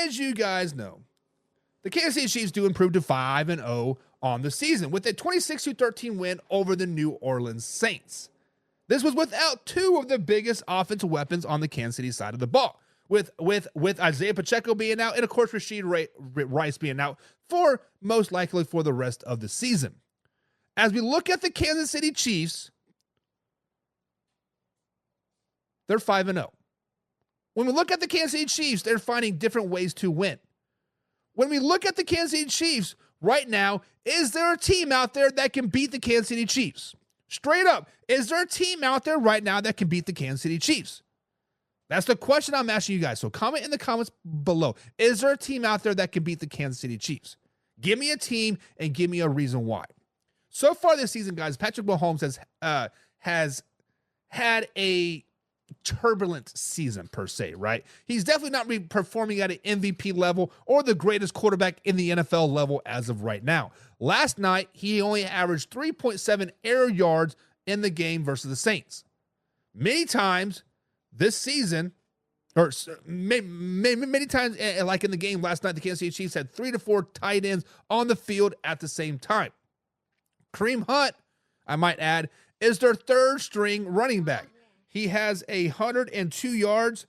as you guys know, the Kansas City Chiefs do improve to 5-0 on the season with a 26-13 win over the New Orleans Saints. This was without two of the biggest offensive weapons on the Kansas City side of the ball, with Isaiah Pacheco being out and, of course, Rashid Rice being out for most likely for the rest of the season. As we look at the Kansas City Chiefs, they're 5-0. When we look at the Kansas City Chiefs, they're finding different ways to win. When we look at the Kansas City Chiefs right now, is there a team out there that can beat the Kansas City Chiefs? Straight up, is there a team out there right now that can beat the Kansas City Chiefs? That's the question I'm asking you guys. So comment in the comments below. Is there a team out there that can beat the Kansas City Chiefs? Give me a team and give me a reason why. So far this season, guys, Patrick Mahomes has had a turbulent season per se, right? He's definitely not performing at an MVP level or the greatest quarterback in the NFL level as of right now. Last night, he only averaged 3.7 air yards in the game versus the Saints. Many times this season, or many times, like in the game last night, the Kansas City Chiefs had 3 to 4 tight ends on the field at the same time. Kareem Hunt, I might add, is their third string running back. He has 102 yards.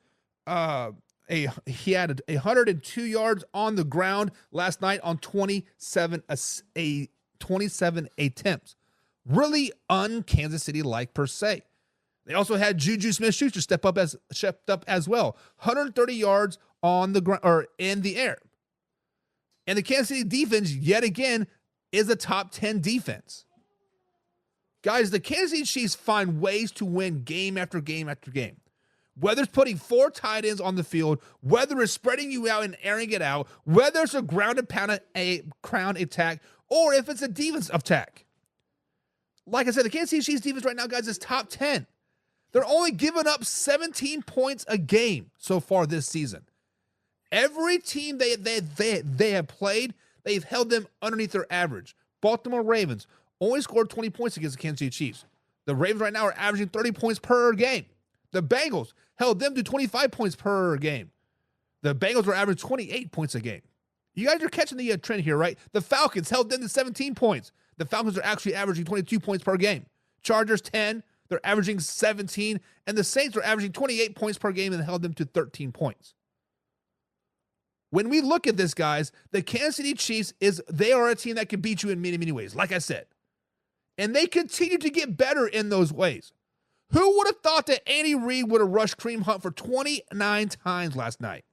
He had 102 yards on the ground last night on 27 attempts. Really un-Kansas City-like per se. They also had Juju Smith-Schuster stepped up as well. 130 yards on the ground or in the air. And the Kansas City defense, yet again, is a top 10 defense. Guys, the Kansas City Chiefs find ways to win game after game after game. Whether it's putting 4 tight ends on the field, whether it's spreading you out and airing it out, whether it's a ground and pound attack, or if it's a defense attack. Like I said, the Kansas City Chiefs defense right now, guys, is top 10. They're only giving up 17 points a game so far this season. Every team they have played, they've held them underneath their average. Baltimore Ravens only scored 20 points against the Kansas City Chiefs. The Ravens right now are averaging 30 points per game. The Bengals held them to 25 points per game. The Bengals were averaging 28 points a game. You guys are catching the trend here, right? The Falcons held them to 17 points. The Falcons are actually averaging 22 points per game. Chargers 10, they're averaging 17, and the Saints are averaging 28 points per game and held them to 13 points. When we look at this, guys, the Kansas City Chiefs they are a team that can beat you in many, many ways, like I said. And they continue to get better in those ways. Who would have thought that Andy Reid would have rushed Kareem Hunt for 29 times last night?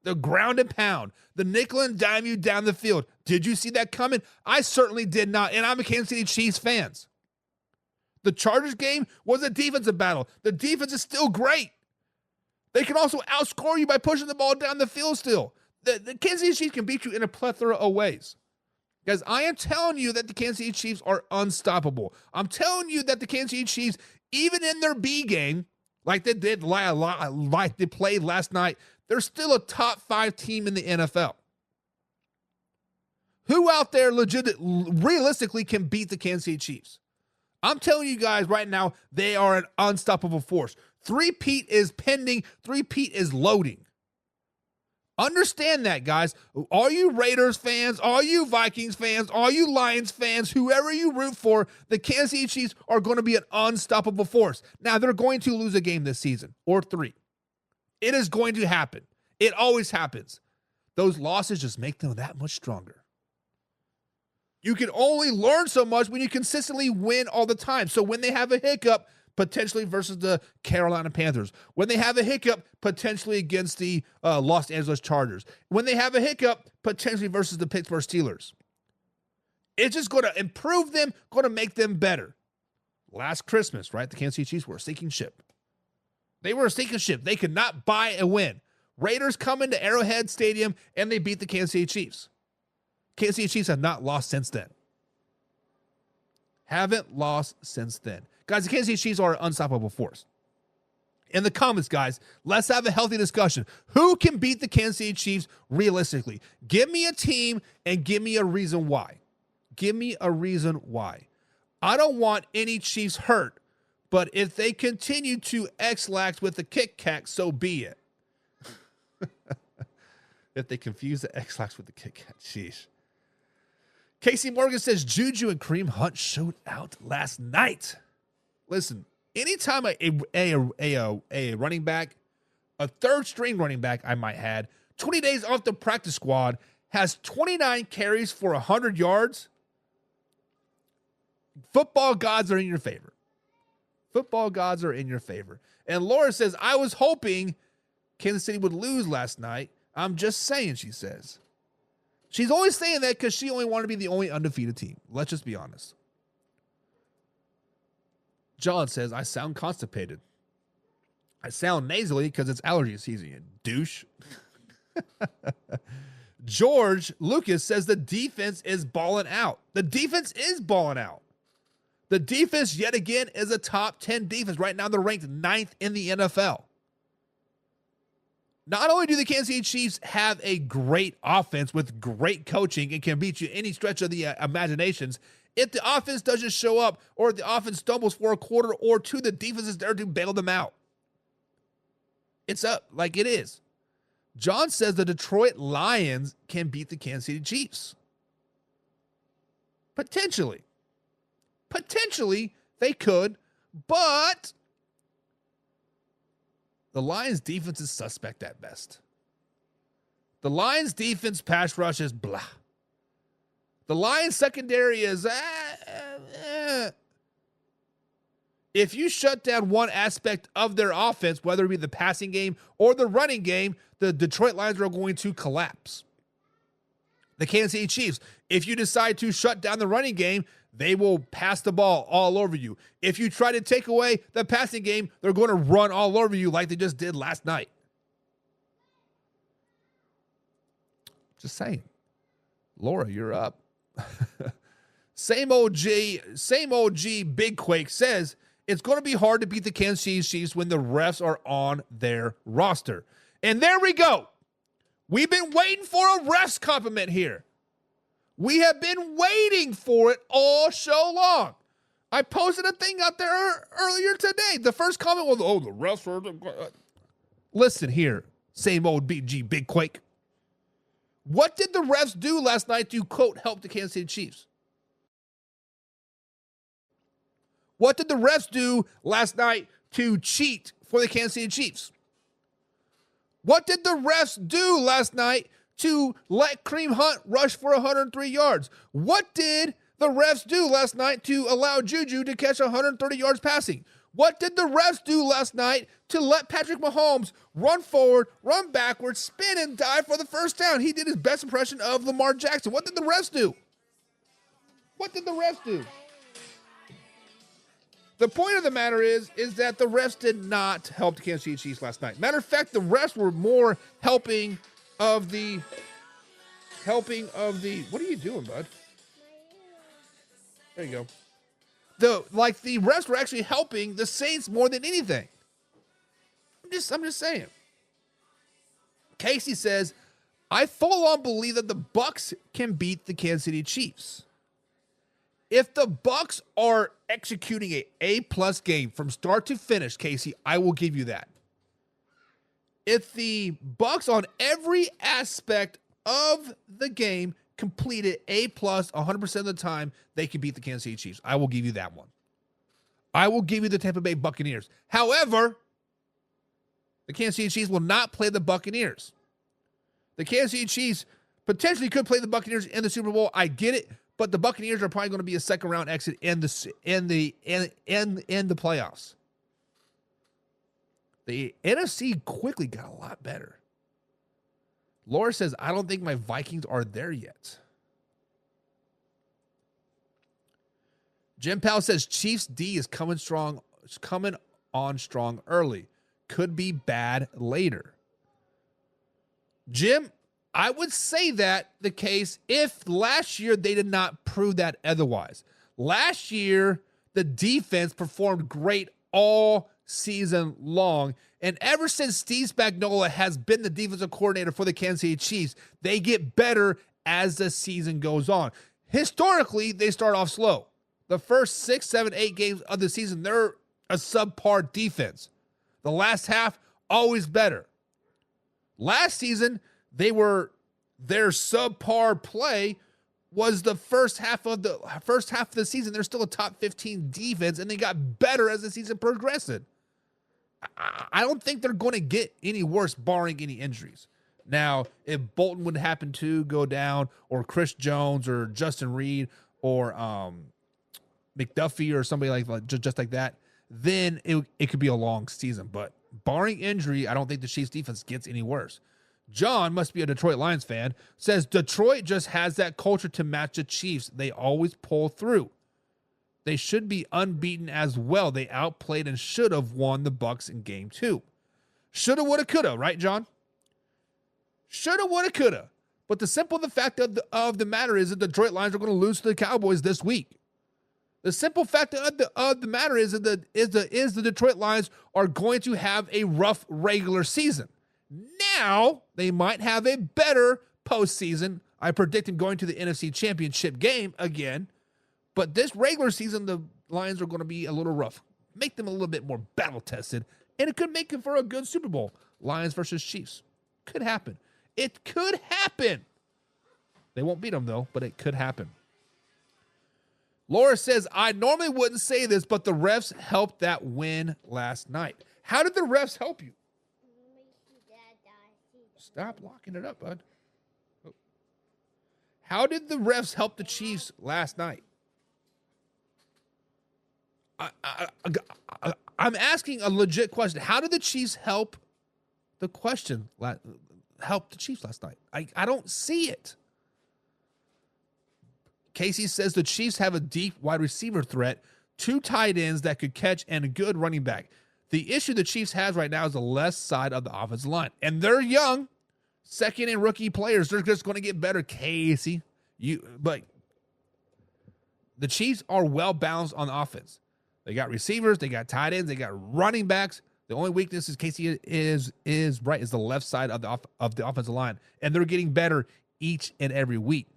The ground and pound, the nickel and dime you down the field. Did you see that coming? I certainly did not, and I'm a Kansas City Chiefs fan. The Chargers game was a defensive battle. The defense is still great. They can also outscore you by pushing the ball down the field still. The Kansas City Chiefs can beat you in a plethora of ways. Guys, I am telling you that the Kansas City Chiefs are unstoppable. I'm telling you that the Kansas City Chiefs, even in their B game, like they did, like they played last night, they're still a top 5 team in the NFL. Who out there realistically can beat the Kansas City Chiefs? I'm telling you guys right now, they are an unstoppable force. Three-peat is pending. Three-peat is loading. Understand that, guys. All you Raiders fans, all you Vikings fans, all you Lions fans, whoever you root for, the Kansas City Chiefs are going to be an unstoppable force. Now, they're going to lose a game this season, or 3. It is going to happen. It always happens. Those losses just make them that much stronger. You can only learn so much when you consistently win all the time. So when they have a hiccup, potentially versus the Carolina Panthers, when they have a hiccup, potentially against the Los Angeles Chargers, when they have a hiccup, potentially versus the Pittsburgh Steelers, it's just going to improve them, going to make them better. Last Christmas, right, the Kansas City Chiefs were a sinking ship. They were a sinking ship. They could not buy a win. Raiders come into Arrowhead Stadium, and they beat the Kansas City Chiefs. Kansas City Chiefs have not lost since then. Haven't lost since then. Guys, the Kansas City Chiefs are an unstoppable force. In the comments, guys, let's have a healthy discussion. Who can beat the Kansas City Chiefs realistically? Give me a team and give me a reason why. Give me a reason why. I don't want any Chiefs hurt, but if they continue to X-lax with the kick-cack, so be it. if they confuse the X-Lax with the Kit Kat. Sheesh. Casey Morgan says Juju and Kareem Hunt showed out last night. Listen, anytime a running back, a third-string running back, I might add, 20 days off the practice squad, has 29 carries for 100 yards, football gods are in your favor. Football gods are in your favor. And Laura says, I was hoping Kansas City would lose last night. I'm just saying, she says. She's always saying that because she only wanted to be the only undefeated team. Let's just be honest. John says, I sound constipated. I sound nasally because it's allergy season, you douche. George Lucas says the defense is balling out. The defense is balling out. The defense, yet again, is a top 10 defense. Right now, they're ranked 9th in the NFL. Not only do the Kansas City Chiefs have a great offense with great coaching and can beat you any stretch of the imaginations, if the offense doesn't show up or if the offense stumbles for a quarter or two, the defense is there to bail them out. It's up like it is. John says the Detroit Lions can beat the Kansas City Chiefs. Potentially. Potentially, they could, but the Lions' defense is suspect at best. The Lions' defense pass rush is blah. The Lions' secondary is If you shut down one aspect of their offense, whether it be the passing game or the running game, the Detroit Lions are going to collapse. The Kansas City Chiefs, if you decide to shut down the running game, they will pass the ball all over you. If you try to take away the passing game, they're going to run all over you like they just did last night. Just saying. Laura, you're up. Same OG Big Quake says it's going to be hard to beat the Kansas City Chiefs when the refs are on their roster. And there we go. We've been waiting for a refs compliment here. We have been waiting for it all show long. I posted a thing out there earlier today. The first comment was, oh, the refs are... Listen here, same old BG Big Quake. What did the refs do last night to, quote, help the Kansas City Chiefs? What did the refs do last night to cheat for the Kansas City Chiefs? What did the refs do last night to let Kareem Hunt rush for 103 yards? What did the refs do last night to allow Juju to catch 130 yards passing? What did the refs do last night to let Patrick Mahomes run forward, run backwards, spin, and dive for the first down? He did his best impression of Lamar Jackson. What did the refs do? What did the refs do? The point of the matter is that the refs did not help the Kansas City Chiefs last night. Matter of fact, the refs were more helping of the, what are you doing, bud? There you go. The refs were actually helping the Saints more than anything. I'm just saying. Casey says, I full on believe that the Bucs can beat the Kansas City Chiefs. If the Bucs are executing a A+ game from start to finish, Casey, I will give you that. If the Bucs on every aspect of the game completed A+ 100% of the time, they can beat the Kansas City Chiefs. I will give you that one. I will give you the Tampa Bay Buccaneers. However, the Kansas City Chiefs will not play the Buccaneers. The Kansas City Chiefs potentially could play the Buccaneers in the Super Bowl. I get it. But the Buccaneers are probably going to be a second round exit in the playoffs. The NFC quickly got a lot better. Laura says, I don't think my Vikings are there yet. Jim Powell says Chiefs D is coming on strong early. Could be bad later. Jim, I would say that the case if last year they did not prove that otherwise. Last year, the defense performed great all season long. And ever since Steve Spagnuolo has been the defensive coordinator for the Kansas City Chiefs, they get better as the season goes on. Historically, they start off slow. The first 6, 7, 8 games of the season, they're a subpar defense. The last half, always better. Last season, their subpar play was the first half of the season. They're still a top 15 defense, and they got better as the season progressed. I don't think they're going to get any worse, barring any injuries. Now, if Bolton would happen to go down, or Chris Jones, or Justin Reed, or McDuffie, or somebody like just like that, then it could be a long season. But barring injury, I don't think the Chiefs defense gets any worse. John must be a Detroit Lions fan, says Detroit just has that culture to match the Chiefs. They always pull through. They should be unbeaten as well. They outplayed and should have won the Bucs in game 2. Shoulda, woulda, coulda, right, John? Shoulda, woulda, coulda. But the fact of the matter is that the Detroit Lions are going to lose to the Cowboys this week. The simple fact of the matter is that the Detroit Lions are going to have a rough regular season. Now, they might have a better postseason. I predict them going to the NFC Championship game again. But this regular season, the Lions are going to be a little rough. Make them a little bit more battle-tested. And it could make it for a good Super Bowl. Lions versus Chiefs. Could happen. It could happen. They won't beat them, though, but it could happen. Laura says, I normally wouldn't say this, but the refs helped that win last night. How did the refs help you? Stop locking it up, bud. How did the refs help the Chiefs last night? I'm asking a legit question. How did the Chiefs help the Chiefs last night? I don't see it. Casey says the Chiefs have a deep wide receiver threat, 2 tight ends that could catch, and a good running back. The issue the Chiefs has right now is the left side of the offensive line. And they're young, second and rookie players. They're just going to get better, Casey. But the Chiefs are well balanced on offense. They got receivers, they got tight ends, they got running backs. The only weakness is Casey is the left side of the offensive line, and they're getting better each and every week.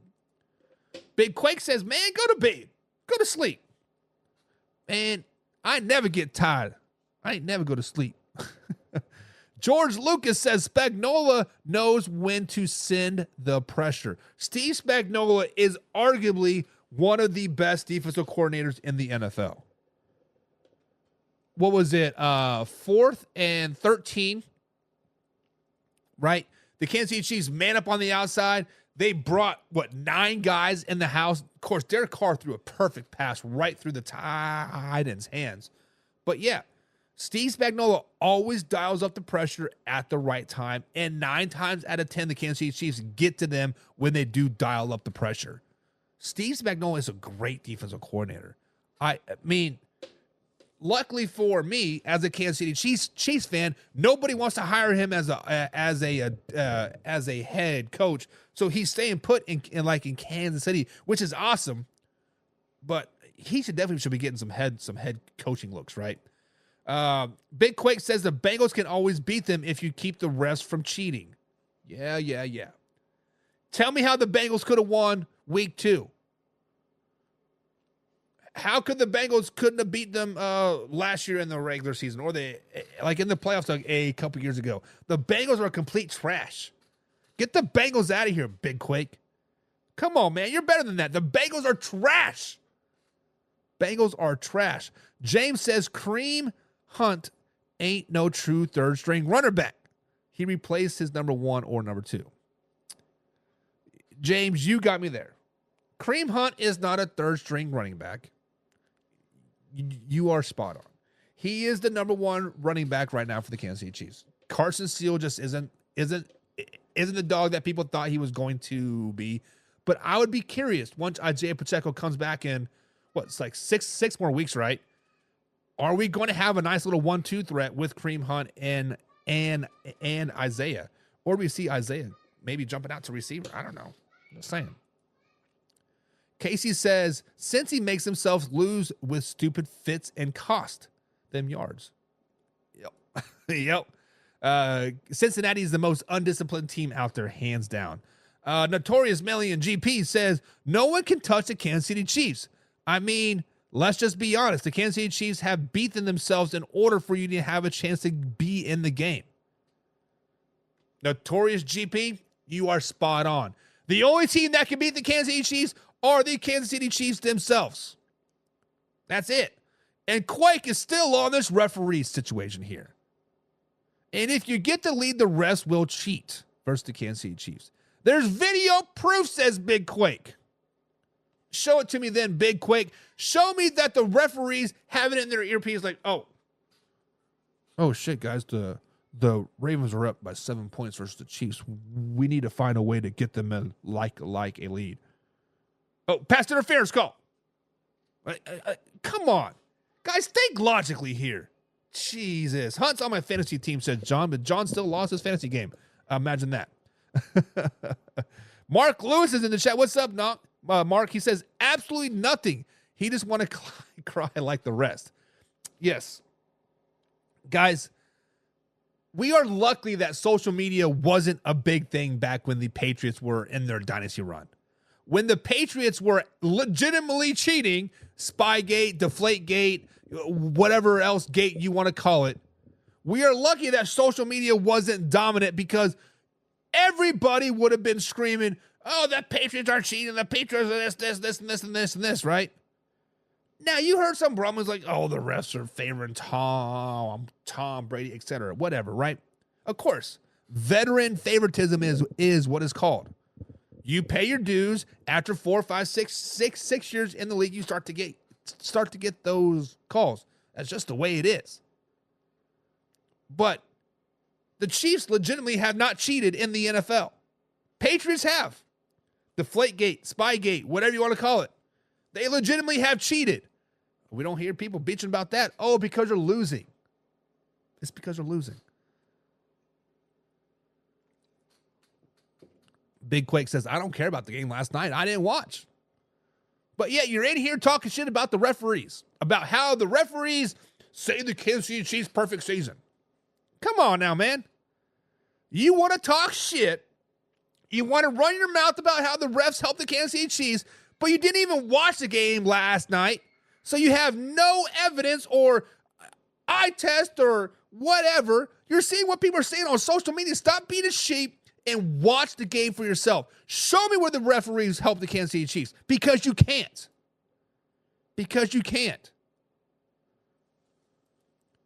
Big Quake says, "Man, go to bed, go to sleep." Man, I never get tired. I ain't never go to sleep. George Lucas says Spagnuolo knows when to send the pressure. Steve Spagnuolo is arguably one of the best defensive coordinators in the NFL. What was it? 4th and 13, right? The Kansas City Chiefs man up on the outside. They brought, 9 guys in the house. Of course, Derek Carr threw a perfect pass right through the tight end's hands. But yeah, Steve Spagnuolo always dials up the pressure at the right time. And 9 times out of 10, the Kansas City Chiefs get to them when they do dial up the pressure. Steve Spagnuolo is a great defensive coordinator. I mean, luckily for me, as a Kansas City Chiefs fan, nobody wants to hire him as a head coach. So he's staying put in Kansas City, which is awesome. But he should be getting some head coaching looks, right? Big Quake says the Bengals can always beat them if you keep the refs from cheating. Yeah. Tell me how the Bengals could have won week 2. How could the Bengals couldn't have beat them last year in the regular season, or in the playoffs a couple years ago? The Bengals are complete trash. Get the Bengals out of here, Big Quake. Come on, man. You're better than that. The Bengals are trash. Bengals are trash. James says Kareem Hunt ain't no true third-string runner back. He replaced his number 1 or number 2. James, you got me there. Kareem Hunt is not a third-string running back. You are spot on. He is the number 1 running back right now for the Kansas City Chiefs. Carson Steele just isn't the dog that people thought he was going to be. But I would be curious once Isaiah Pacheco comes back in, it's like six more weeks, right? Are we going to have a nice little 1-2 threat with Kareem Hunt and Isaiah? Or do we see Isaiah maybe jumping out to receiver? I don't know. I'm just saying. Casey says, since he makes himself lose with stupid fits and cost them yards. Yep. Cincinnati is the most undisciplined team out there, hands down. Notorious Melly and GP says, no one can touch the Kansas City Chiefs. I mean, let's just be honest. The Kansas City Chiefs have beaten themselves in order for you to have a chance to be in the game. Notorious GP, You are spot on. The only team that can beat the Kansas City Chiefs are the Kansas City Chiefs themselves. That's it. And Quake is still on this referee situation here. And if you get the lead, the refs will cheat versus the Kansas City Chiefs. There's video proof, says Big Quake. Show it to me then, Big Quake. Show me that the referees have it in their earpiece like, oh shit, guys, the Ravens are up by 7 points versus the Chiefs. We need to find a way to get them in like a lead. Oh, pass interference call. Come on. Guys, think logically here. Jesus. Hunt's on my fantasy team, says John, but John still lost his fantasy game. Imagine that. Mark Lewis is in the chat. What's up, Mark? He says absolutely nothing. He just want to cry like the rest. Yes. Guys, we are lucky that social media wasn't a big thing back when the Patriots were in their dynasty run. When the Patriots were legitimately cheating, Spygate, Deflategate, whatever else gate you want to call it, we are lucky that social media wasn't dominant because everybody would have been screaming, oh, the Patriots are cheating, the Patriots are this, right? Now, you heard some rumblings like, oh, the refs are favoring Tom Brady, etc., whatever, right? Of course, veteran favoritism is what it's called. You pay your dues. After 4, 5, 6 years in the league, you start to get those calls. That's just the way it is. But the Chiefs legitimately have not cheated in the NFL. Patriots have. Deflategate, Spygate, whatever you want to call it. They legitimately have cheated. We don't hear people bitching about that. Oh, because you're losing. It's because you're losing. Big Quake says, I don't care about the game last night. I didn't watch. But yet you're in here talking shit about the referees, about how the referees say the Kansas City Chiefs perfect season. Come on now, man. You want to talk shit. You want to run your mouth about how the refs helped the Kansas City Chiefs, but you didn't even watch the game last night. So you have no evidence or eye test or whatever. You're seeing what people are saying on social media. Stop being a sheep and watch the game for yourself. Show me where the referees help the Kansas City Chiefs. Because you can't. Because you can't.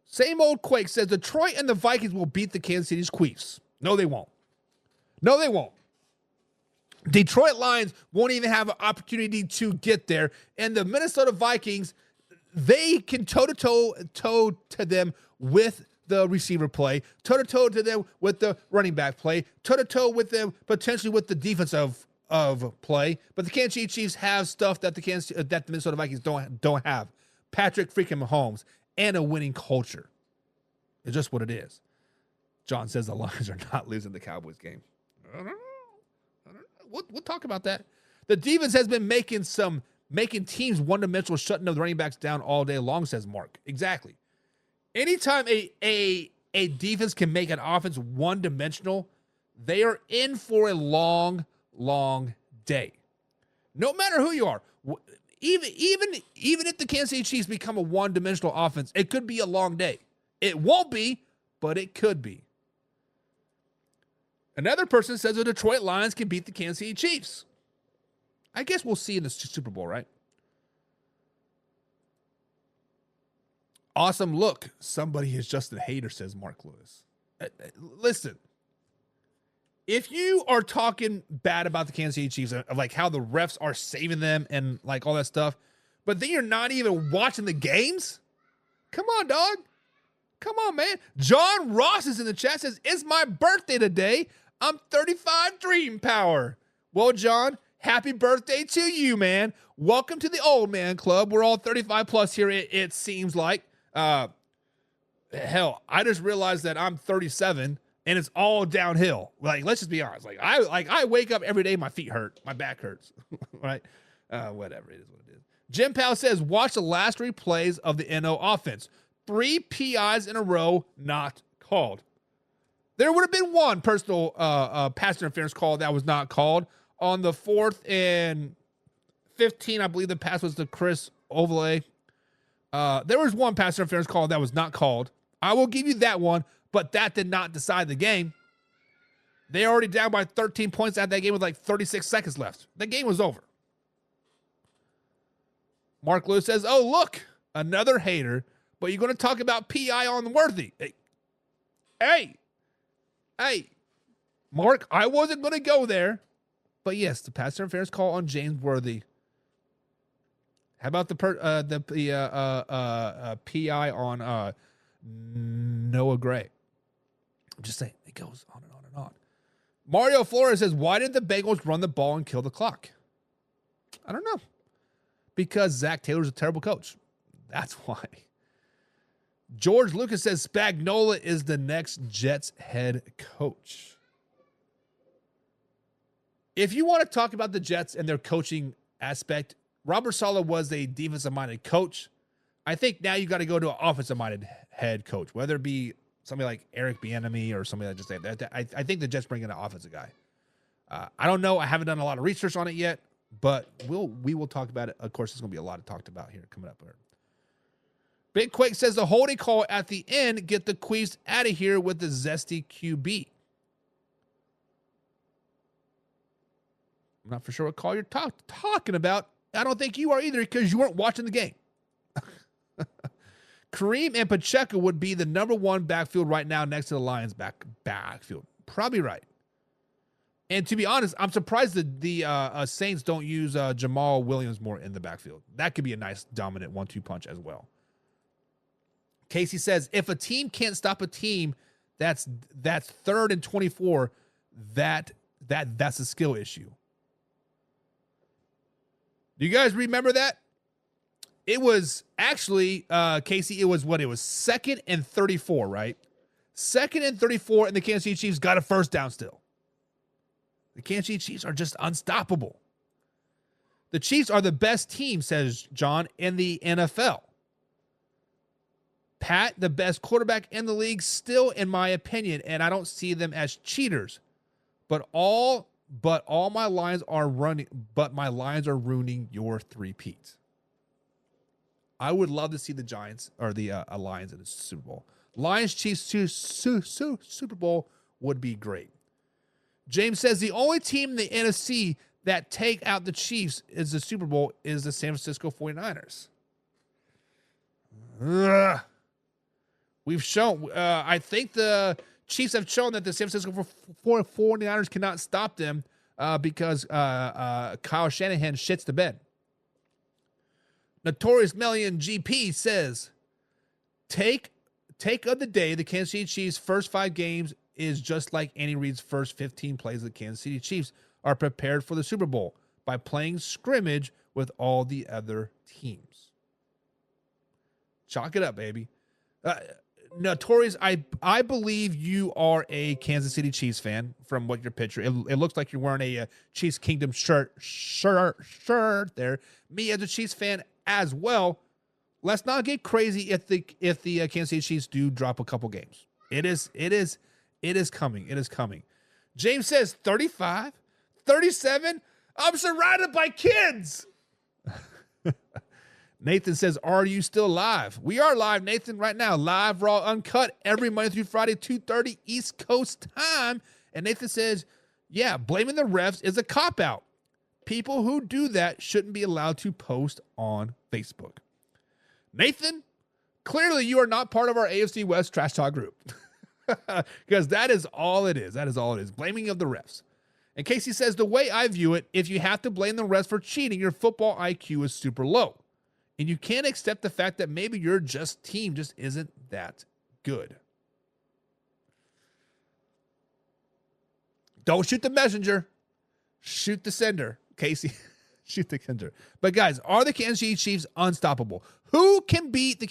Same old Quake says Detroit and the Vikings will beat the Kansas City Chiefs. No, they won't. No, they won't. Detroit Lions won't even have an opportunity to get there. And the Minnesota Vikings, they can toe-to-toe to them with the receiver play, toe-to-toe to them with the running back play, toe-to-toe with them potentially with the defense of play. But the Kansas City Chiefs have stuff that the Minnesota Vikings don't have. Patrick freaking Mahomes and a winning culture. It's just what it is. John says the Lions are not losing the Cowboys game. I don't know. We'll talk about that. The defense has been making teams one-dimensional, shutting the running backs down all day long, says Mark. Exactly. Anytime a defense can make an offense one-dimensional, they are in for a long, long day. No matter who you are. Even if the Kansas City Chiefs become a one-dimensional offense, it could be a long day. It won't be, but it could be. Another person says the Detroit Lions can beat the Kansas City Chiefs. I guess we'll see in the Super Bowl, right? Awesome look. Somebody is just a hater, says Mark Lewis. Listen, if you are talking bad about the Kansas City Chiefs, of like how the refs are saving them and like all that stuff, but then you're not even watching the games, come on, dog. Come on, man. John Ross is in the chat, says, it's my birthday today. I'm 35 Dream Power. Well, John, happy birthday to you, man. Welcome to the old man club. We're all 35 plus here, it seems like. Hell, I just realized that I'm 37 and it's all downhill. Like, let's just be honest. I wake up every day, my feet hurt, my back hurts, right? Whatever, it is what it is. Jim Powell says, watch the last 3 plays of the NO offense. 3 PIs in a row not called. There would have been one personal pass interference call that was not called. On the 4th and 15, I believe the pass was to Chris Olave. There was one pass interference call that was not called. I will give you that one, but that did not decide the game. They already down by 13 points at that game with like 36 seconds left. The game was over. Mark Lewis says, oh, look, another hater, but you're going to talk about PI on Worthy. Hey, Mark, I wasn't going to go there, but yes, the pass interference call on James Worthy. How about the PI on Noah Gray? I'm just saying, it goes on and on and on. Mario Flores says, why did the Bengals run the ball and kill the clock? I don't know. Because Zach Taylor's a terrible coach. That's why. George Lucas says Spagnuolo is the next Jets head coach. If you want to talk about the Jets and their coaching aspect, Robert Saleh was a defensive-minded coach. I think now you got to go to an offensive-minded head coach, whether it be somebody like Eric Bieniemy or somebody that just that. I think the Jets bring in an offensive guy. I don't know. I haven't done a lot of research on it yet, but we will talk about it. Of course, there's going to be a lot talked about here coming up. Big Quake says the holding call at the end, get the Queefs out of here with the zesty QB. I'm not for sure what call you're talking about. I don't think you are either because you weren't watching the game. Kareem and Pacheco would be the number one backfield right now next to the Lions backfield. Probably right. And to be honest, I'm surprised that the Saints don't use Jamal Williams more in the backfield. That could be a nice dominant 1-2 punch as well. Casey says, if a team can't stop a team that's 3rd and 24, that's a skill issue. Do you guys remember that? It was actually, Casey, it was 2nd and 34, right? 2nd and 34, and the Kansas City Chiefs got a first down still. The Kansas City Chiefs are just unstoppable. The Chiefs are the best team, says John, in the NFL. Pat, the best quarterback in the league, still, in my opinion, and I don't see them as cheaters. But all my lines are running. But my lines are ruining your three-peat. I would love to see the Giants or the Lions in the Super Bowl. Lions Chiefs Super Bowl would be great. James says the only team in the NFC that take out the Chiefs is the Super Bowl is the San Francisco 49ers. We've shown, I think the Chiefs have shown that the San Francisco 49ers cannot stop them because Kyle Shanahan shits the bed. Notorious Million GP says, take of the day, the Kansas City Chiefs' first 5 games is just like Andy Reid's first 15 plays. The Kansas City Chiefs are prepared for the Super Bowl by playing scrimmage with all the other teams. Chalk it up, baby. Notorious, I believe you are a Kansas City Chiefs fan from what your picture. It looks like you're wearing a Chiefs Kingdom shirt there. Me as a Chiefs fan as well. Let's not get crazy if the Kansas City Chiefs do drop a couple games. It is coming. It is coming. James says 35, 37. I'm surrounded by kids. Nathan says, are you still live? We are live, Nathan, right now. Live, raw, uncut, every Monday through Friday, 2:30 East Coast time. And Nathan says, yeah, blaming the refs is a cop-out. People who do that shouldn't be allowed to post on Facebook. Nathan, clearly you are not part of our AFC West Trash Talk group. Because that is all it is. That is all it is. Blaming of the refs. And Casey says, the way I view it, if you have to blame the refs for cheating, your football IQ is super low. And you can't accept the fact that maybe your team just isn't that good. Don't shoot the messenger. Shoot the sender. Casey, shoot the sender. But guys, are the Kansas City Chiefs unstoppable? Who can beat the